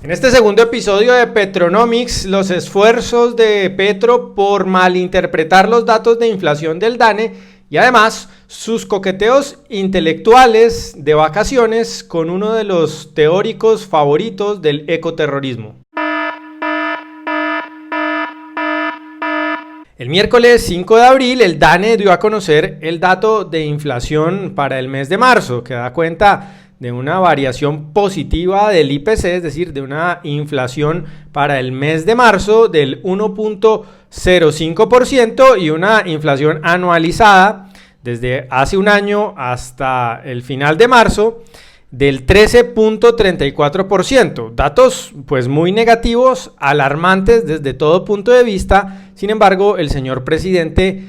En este segundo episodio de Petronomics, los esfuerzos de Petro por malinterpretar los datos de inflación del DANE y además sus coqueteos intelectuales de vacaciones con uno de los teóricos favoritos del ecoterrorismo. El miércoles 5 de abril, el DANE dio a conocer el dato de inflación para el mes de marzo, que da cuenta de una variación positiva del IPC, es decir, de una inflación para el mes de marzo del 1.05% y una inflación anualizada desde hace un año hasta el final de marzo del 13.34%. Datos pues muy negativos, alarmantes desde todo punto de vista. Sin embargo, el señor presidente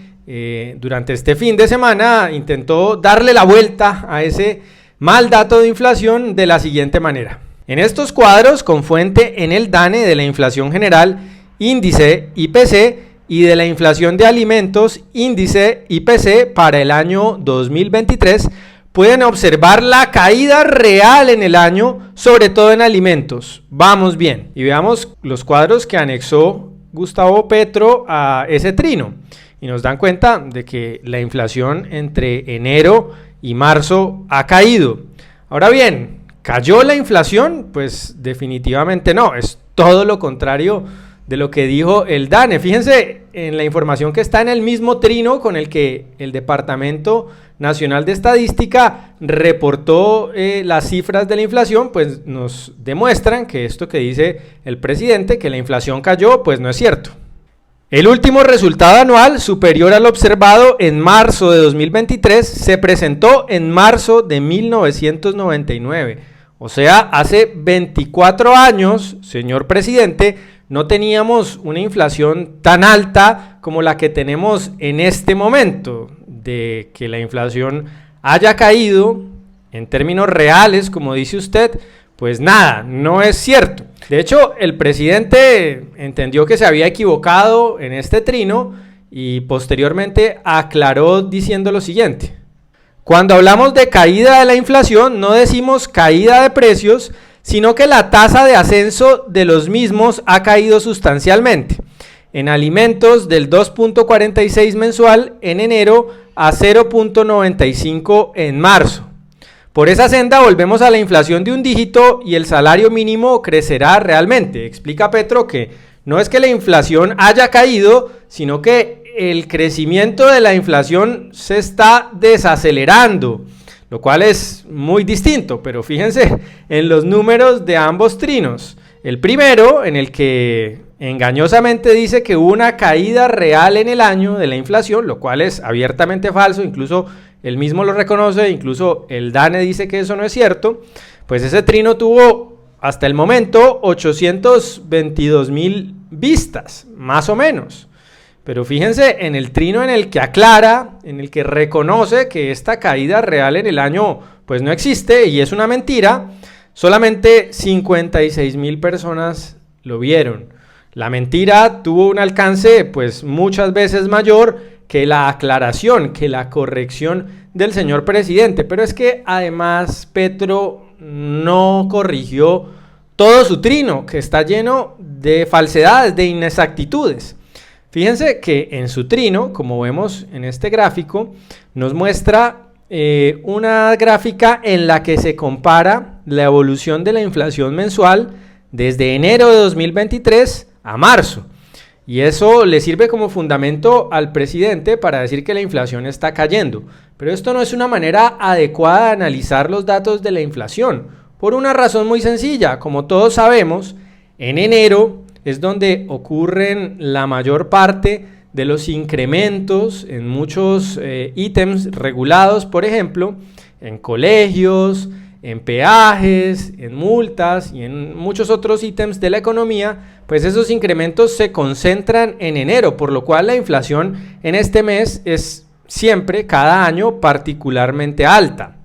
durante este fin de semana intentó darle la vuelta a ese mal dato de inflación de la siguiente manera. En estos cuadros, con fuente en el DANE de la inflación general, índice IPC, y de la inflación de alimentos, índice IPC para el año 2023, pueden observar la caída real en el año, sobre todo en alimentos. Vamos bien. Y veamos los cuadros que anexó Gustavo Petro a ese trino. Y nos dan cuenta de que la inflación entre enero y marzo ha caído. Ahora bien, ¿cayó la inflación? Pues definitivamente no, es todo lo contrario de lo que dijo el DANE. Fíjense en la información que está en el mismo trino con el que el Departamento Nacional de Estadística reportó las cifras de la inflación, pues nos demuestran que esto que dice el presidente, que la inflación cayó, pues no es cierto. El último resultado anual, superior al observado en marzo de 2023, se presentó en marzo de 1999. O sea, hace 24 años, señor presidente, no teníamos una inflación tan alta como la que tenemos en este momento. De que la inflación haya caído en términos reales, como dice usted, pues nada, no es cierto. De hecho, el presidente entendió que se había equivocado en este trino y posteriormente aclaró diciendo lo siguiente: cuando hablamos de caída de la inflación, no decimos caída de precios, sino que la tasa de ascenso de los mismos ha caído sustancialmente. En alimentos del 2.46 mensual en enero a 0.95 en marzo. Por esa senda volvemos a la inflación de un dígito y el salario mínimo crecerá realmente. Explica Petro que no es que la inflación haya caído, sino que el crecimiento de la inflación se está desacelerando, lo cual es muy distinto, pero fíjense en los números de ambos trinos. El primero, en el que engañosamente dice que hubo una caída real en el año de la inflación, lo cual es abiertamente falso, incluso él mismo lo reconoce, incluso el DANE dice que eso no es cierto. Pues ese trino tuvo hasta el momento 822,000 vistas, más o menos. Pero fíjense en el trino en el que aclara, en el que reconoce que esta caída real en el año pues no existe y es una mentira. Solamente 56,000 personas lo vieron. La mentira tuvo un alcance pues muchas veces mayor que la aclaración, que la corrección del señor presidente. Pero es que además Petro no corrigió todo su trino, que está lleno de falsedades, de inexactitudes. Fíjense que en su trino, como vemos en este gráfico, nos muestra una gráfica en la que se compara la evolución de la inflación mensual desde enero de 2023 a marzo. Y eso le sirve como fundamento al presidente para decir que la inflación está cayendo. Pero esto no es una manera adecuada de analizar los datos de la inflación, por una razón muy sencilla. Como todos sabemos, en enero es donde ocurren la mayor parte de los incrementos en muchos ítems regulados, por ejemplo, en colegios, en peajes, en multas y en muchos otros ítems de la economía. Pues esos incrementos se concentran en enero, por lo cual la inflación en este mes es siempre, cada año, particularmente alta.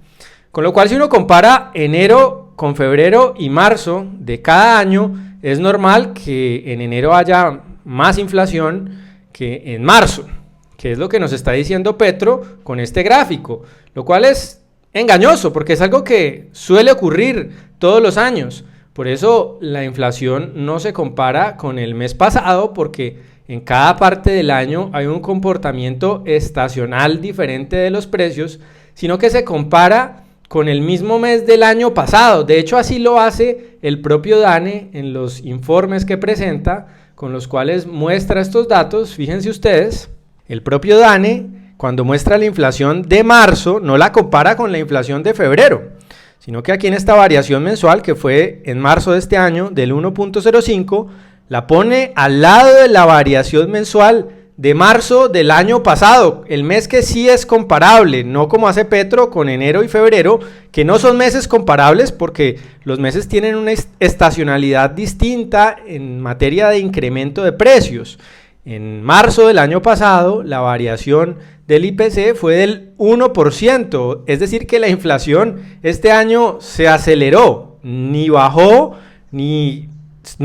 Con lo cual, si uno compara enero con febrero y marzo de cada año, es normal que en enero haya más inflación que en marzo, que es lo que nos está diciendo Petro con este gráfico, lo cual es engañoso porque es algo que suele ocurrir todos los años. Por eso la inflación no se compara con el mes pasado, porque en cada parte del año hay un comportamiento estacional diferente de los precios, sino que se compara con el mismo mes del año pasado. De hecho, así lo hace el propio DANE en los informes que presenta, con los cuales muestra estos datos. Fíjense ustedes, el propio DANE, cuando muestra la inflación de marzo, no la compara con la inflación de febrero, sino que aquí en esta variación mensual, que fue en marzo de este año, del 1.05, la pone al lado de la variación mensual de marzo del año pasado, el mes que sí es comparable, no como hace Petro con enero y febrero, que no son meses comparables porque los meses tienen una estacionalidad distinta en materia de incremento de precios. En marzo del año pasado, la variación del IPC fue del 1%, es decir que la inflación este año se aceleró, ni bajó, ni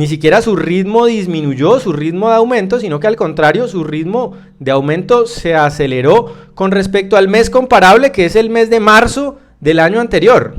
siquiera su ritmo disminuyó, su ritmo de aumento, sino que al contrario, su ritmo de aumento se aceleró con respecto al mes comparable, que es el mes de marzo del año anterior.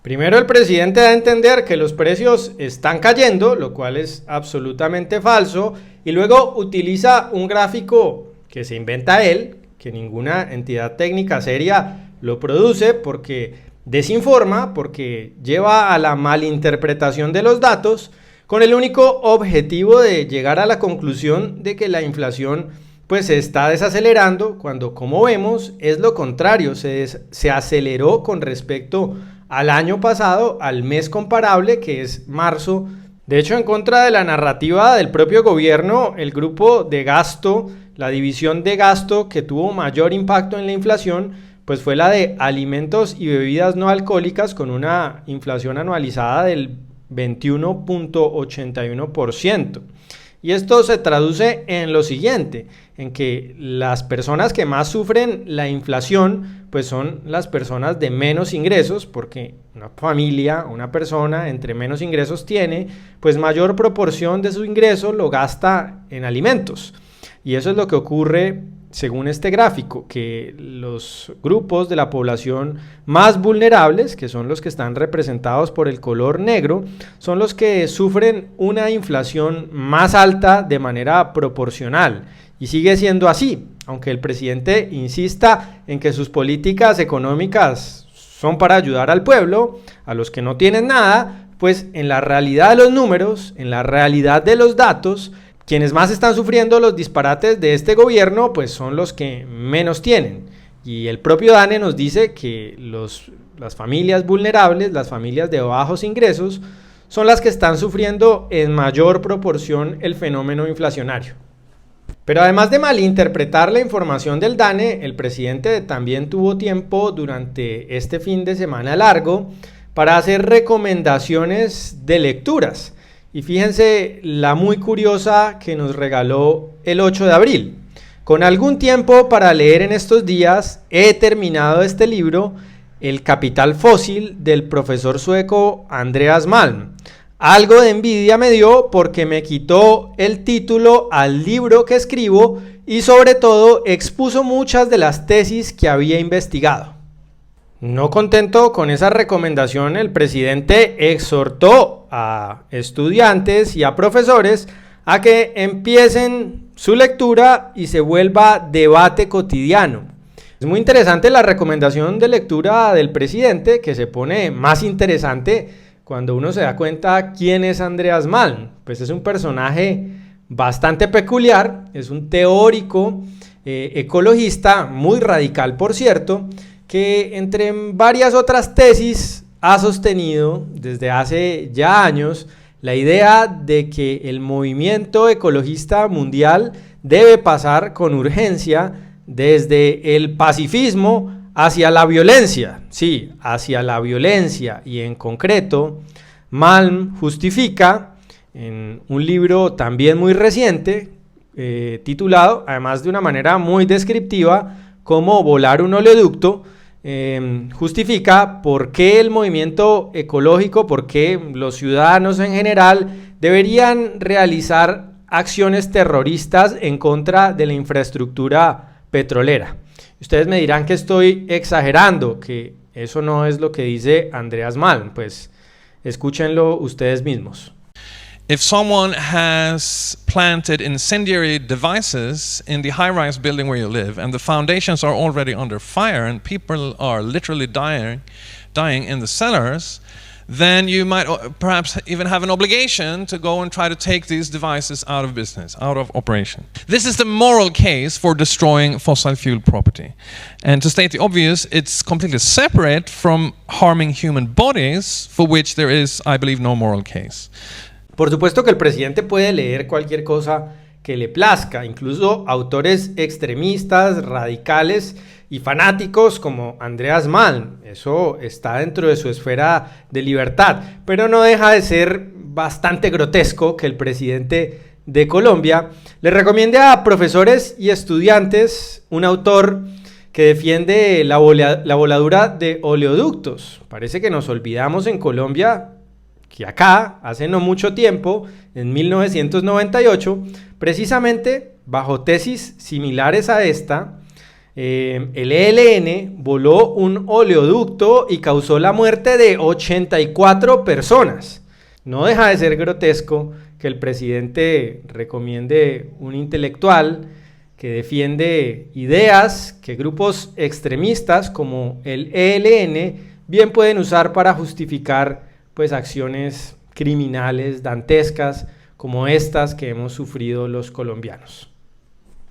Primero, el presidente da a entender que los precios están cayendo, lo cual es absolutamente falso, y luego utiliza un gráfico que se inventa él, que ninguna entidad técnica seria lo produce, porque desinforma, porque lleva a la malinterpretación de los datos, con el único objetivo de llegar a la conclusión de que la inflación pues se está desacelerando, cuando, como vemos, es lo contrario, se aceleró con respecto al año pasado, al mes comparable, que es marzo. De hecho, en contra de la narrativa del propio gobierno, el grupo de gasto, la división de gasto que tuvo mayor impacto en la inflación, pues fue la de alimentos y bebidas no alcohólicas, con una inflación anualizada del 21.81%. Y esto se traduce en lo siguiente, en que las personas que más sufren la inflación pues son las personas de menos ingresos, porque una familia, una persona entre menos ingresos tiene, pues mayor proporción de su ingreso lo gasta en alimentos. Y eso es lo que ocurre según este gráfico, que los grupos de la población más vulnerables, que son los que están representados por el color negro, son los que sufren una inflación más alta de manera proporcional. Y sigue siendo así, aunque el presidente insista en que sus políticas económicas son para ayudar al pueblo, a los que no tienen nada, pues en la realidad de los números, en la realidad de los datos, quienes más están sufriendo los disparates de este gobierno pues son los que menos tienen. Y el propio DANE nos dice que las familias vulnerables, las familias de bajos ingresos, son las que están sufriendo en mayor proporción el fenómeno inflacionario. Pero además de malinterpretar la información del DANE, el presidente también tuvo tiempo durante este fin de semana largo para hacer recomendaciones de lecturas. Y fíjense la muy curiosa que nos regaló el 8 de abril. Con algún tiempo para leer en estos días, he terminado este libro, El Capital Fósil, del profesor sueco Andreas Malm. Algo de envidia me dio porque me quitó el título al libro que escribo y sobre todo expuso muchas de las tesis que había investigado. No contento con esa recomendación, el presidente exhortó a estudiantes y a profesores a que empiecen su lectura y se vuelva debate cotidiano. Es muy interesante la recomendación de lectura del presidente, que se pone más interesante cuando uno se da cuenta quién es Andreas Malm. Pues es un personaje bastante peculiar, es un teórico ecologista muy radical, por cierto, que entre varias otras tesis ha sostenido desde hace ya años la idea de que el movimiento ecologista mundial debe pasar con urgencia desde el pacifismo hacia la violencia. Sí, hacia la violencia, y en concreto Malm justifica en un libro también muy reciente, titulado, además de una manera muy descriptiva, Cómo volar un oleoducto, justifica por qué el movimiento ecológico, por qué los ciudadanos en general deberían realizar acciones terroristas en contra de la infraestructura petrolera. Ustedes me dirán que estoy exagerando, que eso no es lo que dice Andreas Malm. Pues Escúchenlo ustedes mismos. If someone has planted incendiary devices in the high-rise building where you live, and the foundations are already under fire, and people are literally dying in the cellars, then you might perhaps even have an obligation to go and try to take these devices out of business, out of operation. This is the moral case for destroying fossil fuel property. And to state the obvious, it's completely separate from harming human bodies, for which there is, I believe, no moral case. Por supuesto que el presidente puede leer cualquier cosa que le plazca, incluso autores extremistas, radicales y fanáticos como Andreas Malm. Eso está dentro de su esfera de libertad, pero no deja de ser bastante grotesco que el presidente de Colombia le recomiende a profesores y estudiantes un autor que defiende la voladura de oleoductos. Parece que nos olvidamos en Colombia que acá, hace no mucho tiempo, en 1998, precisamente bajo tesis similares a esta, el ELN voló un oleoducto y causó la muerte de 84 personas. No deja de ser grotesco que el presidente recomiende un intelectual que defiende ideas que grupos extremistas como el ELN bien pueden usar para justificar pues acciones criminales dantescas como estas que hemos sufrido los colombianos.